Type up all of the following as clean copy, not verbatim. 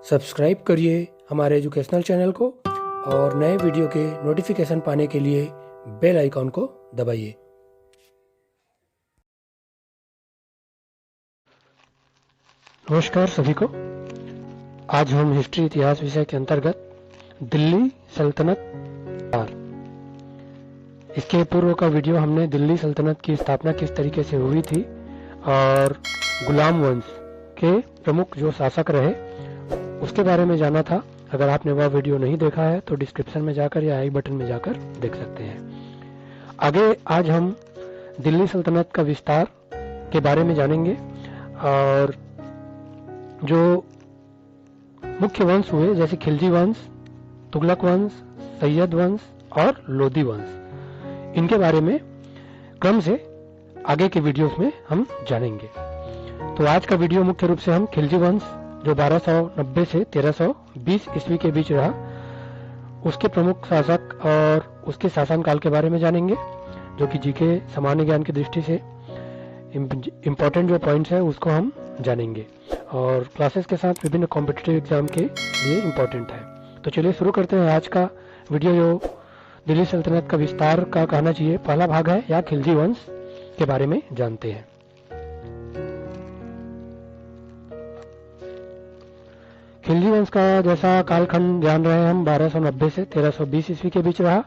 Subscribe करिए हमारे educational channel को और नए वीडियो के नोटिफिकेशन पाने के लिए बेल आइकॉन को दबाइए। नमस्कार सभी को। आज हम हिस्ट्री इतिहास विषय के अंतर्गत दिल्ली सल्तनत इसके पूर्व का वीडियो हमने दिल्ली सल्तनत की स्थापना किस तरीके से हुई थी और गुलाम वंश के प्रमुख जो शासक रहे उसके बारे में जाना था। अगर आपने वह वीडियो नहीं देखा है तो डिस्क्रिप्शन में जाकर या आई बटन में जाकर देख सकते हैं। आगे आज हम दिल्ली सल्तनत का विस्तार के बारे में जानेंगे और जो मुख्य वंश हुए जैसे खिलजी वंश, तुगलक वंश, सैयद वंश और लोदी वंश, इनके बारे में क्रम से आगे के वीडियोस में हम जानेंगे। तो आज का वीडियो मुख्य रूप से हम खिलजी वंश जो 1290 से 1320 ईस्वी के बीच रहा उसके प्रमुख शासक और उसके शासनकाल के बारे में जानेंगे, जो कि जीके सामान्य ज्ञान की दृष्टि से इम्पोर्टेंट जो पॉइंट्स है उसको हम जानेंगे और क्लासेस के साथ विभिन्न कॉम्पिटिटिव एग्जाम के लिए इम्पोर्टेंट है। तो चलिए शुरू करते हैं आज का वीडियो जो दिल्ली सल्तनत का विस्तार का कहना चाहिए पहला भाग है या खिलजी वंश के बारे में जानते हैं। खिलजी वंश का जैसा कालखंड जान रहे हैं हम 1290 से 1320 ईस्वी के बीच रहा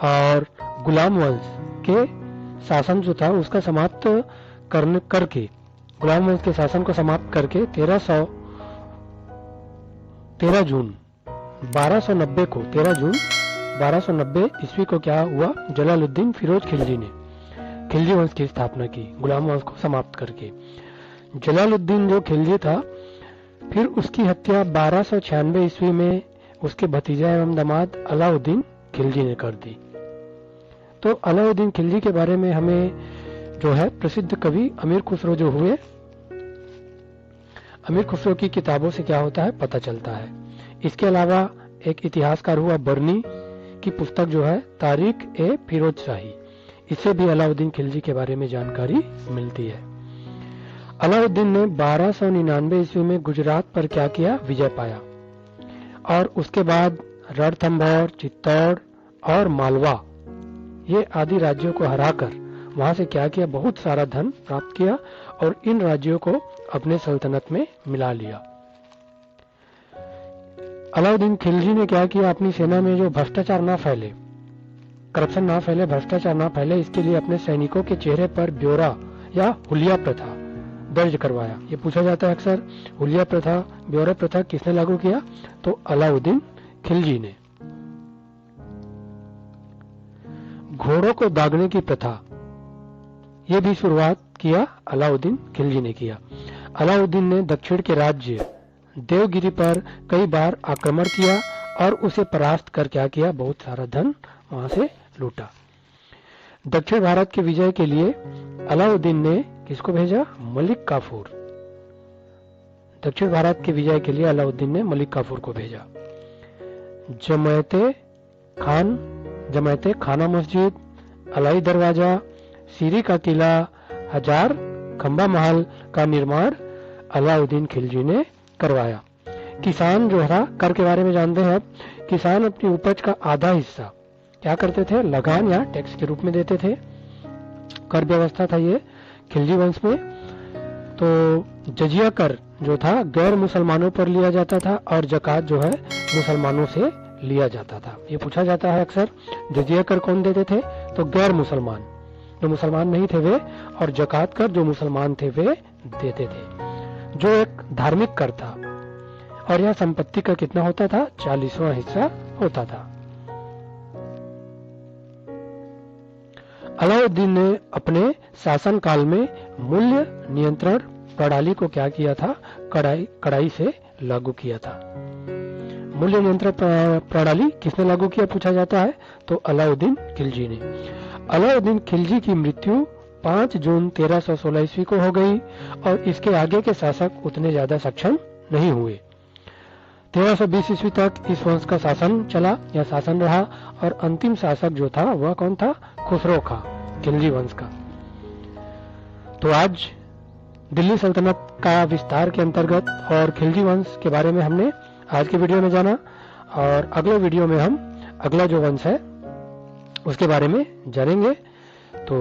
और गुलाम वंश के शासन जो था उसका समाप्त करके गुलाम वंश के शासन को समाप्त करके 13 जून 1290 ईस्वी को क्या हुआ, जलालुद्दीन फिरोज खिलजी ने खिलजी वंश की स्थापना की गुलाम वंश को समाप्त करके। जलालुद्दीन जो खिलजी था फिर उसकी हत्या 1296 ईस्वी में उसके भतीजा एवं दामाद अलाउद्दीन खिलजी ने कर दी। तो अलाउद्दीन खिलजी के बारे में हमें जो है प्रसिद्ध कवि अमीर खुसरो जो हुए, अमीर खुसरो की किताबों से क्या होता है पता चलता है। इसके अलावा एक इतिहासकार हुआ बर्नी की पुस्तक जो है तारीख ए फिरोज शाही, इससे भी अलाउद्दीन खिलजी के बारे में जानकारी मिलती है। अलाउद्दीन ने 1299 ईस्वी में गुजरात पर क्या किया, विजय पाया और उसके बाद रणथंभौर, चित्तौड़ और मालवा ये आदि राज्यों को हराकर वहां से क्या किया, बहुत सारा धन प्राप्त किया और इन राज्यों को अपने सल्तनत में मिला लिया। अलाउद्दीन खिलजी ने क्या किया, अपनी सेना में जो भ्रष्टाचार ना फैले, करप्शन ना फैले, भ्रष्टाचार ना फैले, इसके लिए अपने सैनिकों के चेहरे पर ब्योरा या हुलिया प्रथा दर्ज करवाया। ये पूछा जाता है अक्सर, हुलिया प्रथा, ब्योरा प्रथा किसने लागू किया, तो अलाउद्दीन खिलजी ने। घोड़ों को दागने की प्रथा ये भी शुरुआत किया अलाउद्दीन खिलजी ने किया। अलाउद्दीन ने दक्षिण के राज्य देवगिरी पर कई बार आक्रमण किया और उसे परास्त कर क्या किया, बहुत सारा धन वहां से लूटा। दक्षिण भारत के विजय के लिए अलाउद्दीन ने किसको भेजा, मलिक काफूर। दक्षिण भारत के विजय के लिए अलाउद्दीन ने मलिक काफूर को भेजा। जमायते खाना मस्जिद, अलाई दरवाजा, सीरी का किला, हजार खंबा महल का निर्माण अलाउद्दीन खिलजी ने करवाया। किसान जो था, कर के बारे में जानते हैं। किसान अपनी उपज का आधा हिस्सा क्या करते थे, लगान या टैक्स के रूप में देते थे। कर व्यवस्था था ये खिलजी वंश में। तो जजिया कर जो था गैर मुसलमानों पर लिया जाता था और जकात जो है मुसलमानों से लिया जाता था। ये पूछा जाता है अक्सर, जजिया कर कौन देते थे, तो गैर मुसलमान, जो मुसलमान नहीं थे वे, और जकात कर जो मुसलमान थे वे देते थे, जो एक धार्मिक कर था। और यह संपत्ति का कितना होता था, 40वां हिस्सा होता था। अलाउद्दीन ने अपने शासन काल में मूल्य नियंत्रण प्रणाली को क्या किया था, कड़ाई से लागू किया था। मूल्य नियंत्रण प्रणाली किसने लागू किया पूछा जाता है, तो अलाउद्दीन खिलजी ने। अलाउद्दीन खिलजी की मृत्यु 5 जून 1316 ईस्वी को हो गई और इसके आगे के शासक उतने ज्यादा सक्षम नहीं हुए। 1320 ईस्वी तक इस वंश का शासन चला या शासन रहा और अंतिम शासक जो था वह कौन था, खुसरो खां, खिलजी वंश का। तो आज दिल्ली सल्तनत का विस्तार के अंतर्गत और खिलजी वंश के बारे में हमने आज की वीडियो में जाना, और अगले वीडियो में हम अगला जो वंश है उसके बारे में जानेंगे। तो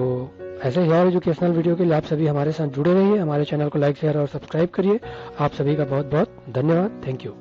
ऐसे ही और एजुकेशनल वीडियो के लिए आप सभी हमारे साथ जुड़े रहिए। हमारे चैनल को लाइक, शेयर और सब्सक्राइब करिए। आप सभी का बहुत बहुत धन्यवाद। Thank you.